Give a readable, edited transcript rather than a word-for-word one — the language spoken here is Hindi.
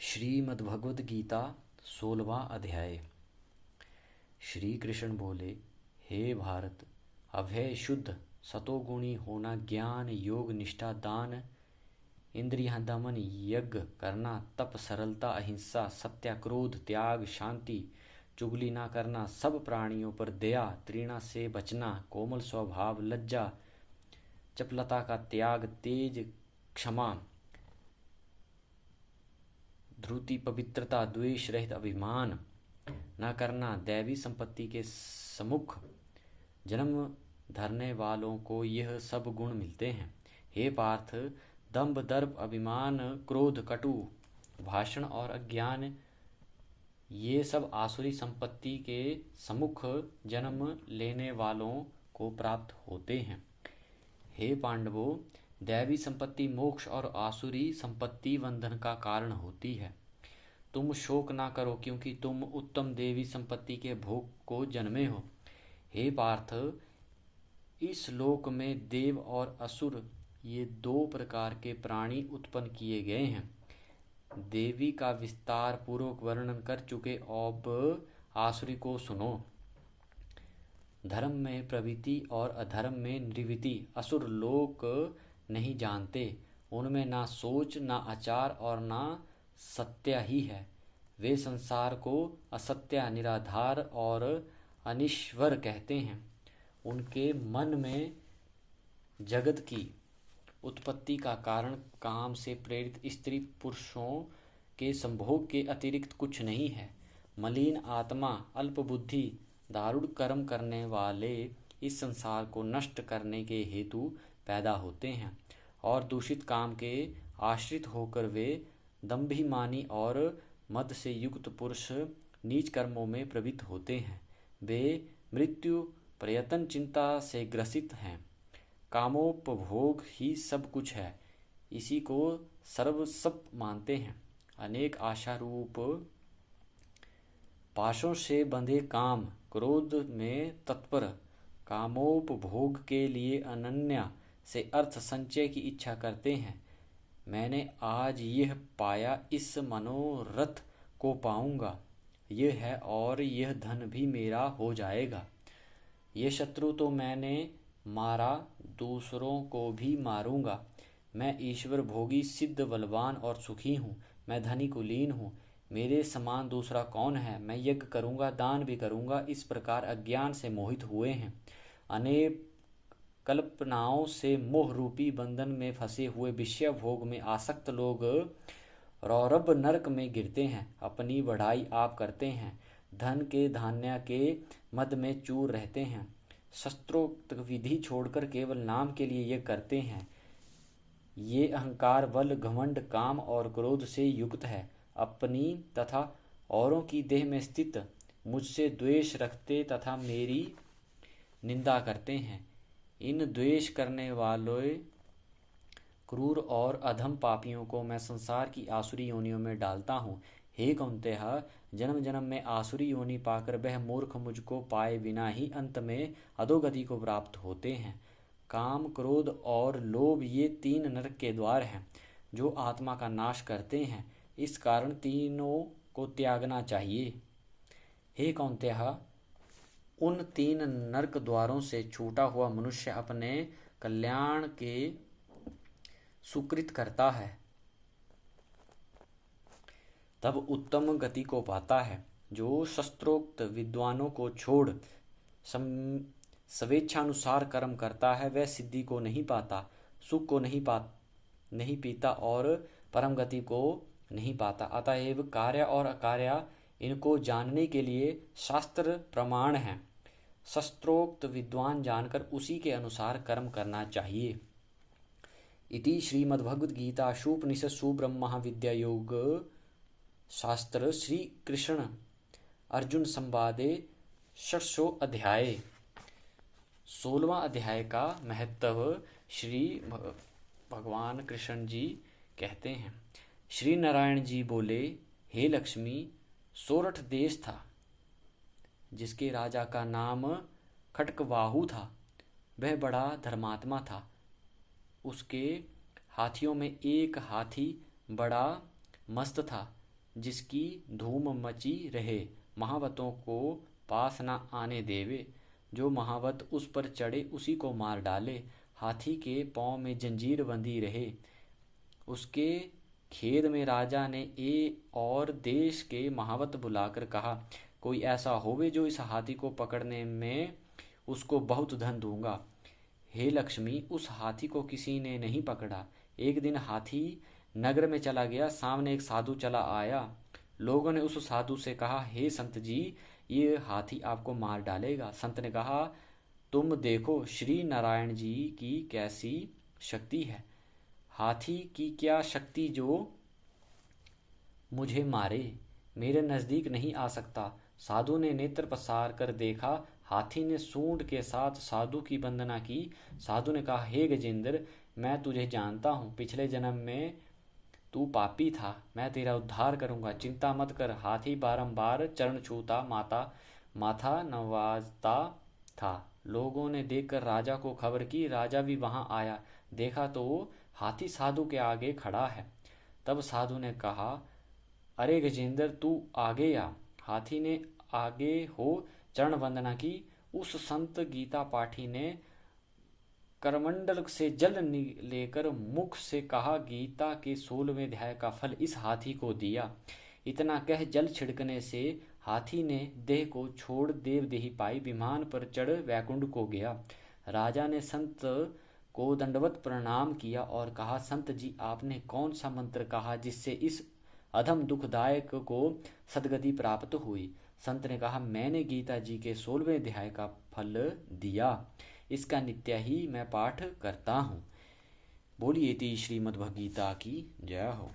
श्रीमद्भगवद गीता 16वां अध्याय। श्री कृष्ण बोले, हे भारत, अभय शुद्ध सतोगुणी होना, ज्ञान योग निष्ठा दान इंद्रियां दमन यज्ञ करना, तप सरलता अहिंसा सत्या क्रोध त्याग शांति, चुगली ना करना, सब प्राणियों पर दया, तृणा से बचना, कोमल स्वभाव, लज्जा चपलता का त्याग, तेज क्षमा, ध्रुति पवित्रता, द्वेष रहित अभिमान न करना, दैवी संपत्ति के सम्मुख जन्म धरने वालों को यह सब गुण मिलते हैं। हे पार्थ, दंभ दर्प अभिमान क्रोध कटु भाषण और अज्ञान ये सब आसुरी संपत्ति के सम्मुख जन्म लेने वालों को प्राप्त होते हैं। हे पांडवों, दैवी संपत्ति मोक्ष और आसुरी संपत्ति बंधन का कारण होती है। तुम शोक ना करो, क्योंकि तुम उत्तम देवी संपत्ति के भोग को जन्मे हो। हे पार्थ, इस लोक में देव और असुर ये दो प्रकार के प्राणी उत्पन्न किए गए हैं। देवी का विस्तार पूर्वक वर्णन कर चुके, अब आसुरी को सुनो। धर्म में प्रवृत्ति और अधर्म में निवृत्ति असुर लोक नहीं जानते। उनमें ना सोच ना आचार और ना सत्य ही है। वे संसार को असत्य निराधार और अनिश्वर कहते हैं। उनके मन में जगत की उत्पत्ति का कारण काम से प्रेरित स्त्री पुरुषों के संभोग के अतिरिक्त कुछ नहीं है। मलिन आत्मा अल्प बुद्धि दारुण कर्म करने वाले इस संसार को नष्ट करने के हेतु पैदा होते हैं, और दूषित काम के आश्रित होकर वे दंभिमानी और मद से युक्त पुरुष नीच कर्मों में प्रवृत्त होते हैं। वे मृत्यु प्रयत्न चिंता से ग्रसित हैं। कामोपभोग ही सब कुछ है, इसी को सर्वस्व मानते हैं। अनेक आशा रूप पाशों से बंधे काम क्रोध में तत्पर, कामोपभोग के लिए अनन्या से अर्थ संचय की इच्छा करते हैं। मैंने आज यह पाया, इस मनोरथ को पाऊंगा, यह है और यह धन भी मेरा हो जाएगा। ये शत्रु तो मैंने मारा, दूसरों को भी मारूंगा। मैं ईश्वर भोगी सिद्ध बलवान और सुखी हूँ। मैं धनी कुलीन हूँ, मेरे समान दूसरा कौन है। मैं यज्ञ करूँगा, दान भी करूँगा। इस प्रकार अज्ञान से मोहित हुए हैं। अनेक कल्पनाओं से मोह रूपी बंधन में फंसे हुए विषय भोग में आसक्त लोग रौरव नरक में गिरते हैं। अपनी बढ़ाई आप करते हैं, धन के धान्य के मद में चूर रहते हैं। शस्त्रोक्त विधि छोड़कर केवल नाम के लिए ये करते हैं। ये अहंकार बल घमंड काम और क्रोध से युक्त है। अपनी तथा औरों की देह में स्थित मुझसे द्वेष रखते तथा मेरी निंदा करते हैं। इन द्वेष करने वाले क्रूर और अधम पापियों को मैं संसार की आसुरी योनियों में डालता हूँ। हे कौन्तेय, जन्म जन्म में आसुरी योनि पाकर वह मूर्ख मुझको पाए बिना ही अंत में अधोगति को प्राप्त होते हैं। काम क्रोध और लोभ ये तीन नरक के द्वार हैं, जो आत्मा का नाश करते हैं। इस कारण तीनों को त्यागना चाहिए। हे कौन्तेय, उन तीन नरक द्वारों से छूटा हुआ मनुष्य अपने कल्याण के सुकृत करता है, तब उत्तम गति को पाता है। जो शस्त्रोक्त विद्वानों को छोड़ स्वेच्छानुसार कर्म करता है, वह सिद्धि को नहीं पाता, सुख को नहीं पीता और परम गति को नहीं पाता। अतएव कार्य और अकार्य इनको जानने के लिए शास्त्र प्रमाण हैं। शस्त्रोक्त विद्वान जानकर उसी के अनुसार कर्म करना चाहिए। इति श्रीमद्भगवद गीता उपनिषत्सु ब्रह्म विद्या योग शास्त्र श्री कृष्ण अर्जुन संवादे षष्ठो अध्याय। 16वां अध्याय का महत्व श्री भगवान कृष्ण जी कहते हैं। श्री नारायण जी बोले, हे लक्ष्मी, सोरठ देश था, जिसके राजा का नाम खटकवाहु था। वह बड़ा धर्मात्मा था। उसके हाथियों में एक हाथी बड़ा मस्त था। जिसकी धूम मची रहे, महावतों को पास न आने देवे। जो महावत उस पर चढ़े उसी को मार डाले। हाथी के पाँव में जंजीर बंधी रहे। उसके खेद में राजा ने और देश के महावत बुलाकर कहा, कोई ऐसा होवे जो इस हाथी को पकड़ने में उसको बहुत धन दूंगा। हे लक्ष्मी, उस हाथी को किसी ने नहीं पकड़ा। एक दिन हाथी नगर में चला गया। सामने एक साधु चला आया। लोगों ने उस साधु से कहा, हे संत जी, ये हाथी आपको मार डालेगा। संत ने कहा, तुम देखो श्री नारायण जी की कैसी शक्ति है। हाथी की क्या शक्ति जो मुझे मारे, मेरे नज़दीक नहीं आ सकता। साधु ने नेत्र पसार कर देखा। हाथी ने सूंड के साथ साधु की वंदना की। साधु ने कहा, हे गजेंद्र, मैं तुझे जानता हूँ। पिछले जन्म में तू पापी था, मैं तेरा उद्धार करूंगा, चिंता मत कर। हाथी बारंबार चरण छूता, माथा नवाजता था। लोगों ने देखकर राजा को खबर की। राजा भी वहां आया। देखा तो हाथी साधु के आगे खड़ा है। तब साधु ने कहा, अरे गजेंद्र, तू आगे आ। हाथी ने आगे हो चरण वंदना की। उस संत गीता पाठी ने करमंडल से जल लेकर मुख से कहा, गीता के 16वें अध्याय का फल इस हाथी को दिया। इतना कह जल छिड़कने से हाथी ने देह को छोड़ देवदेही पाई, विमान पर चढ़ वैकुंठ को गया। राजा ने संत को दंडवत प्रणाम किया और कहा, संत जी, आपने कौन सा मंत्र कहा जिससे इस अधम दुखदायक को सदगति प्राप्त हुई? संत ने कहा, मैंने गीता जी के 16वें अध्याय का फल दिया। इसका नित्य ही मैं पाठ करता हूँ। बोलिए ती श्रीमद्भगवद्गीता की जय हो।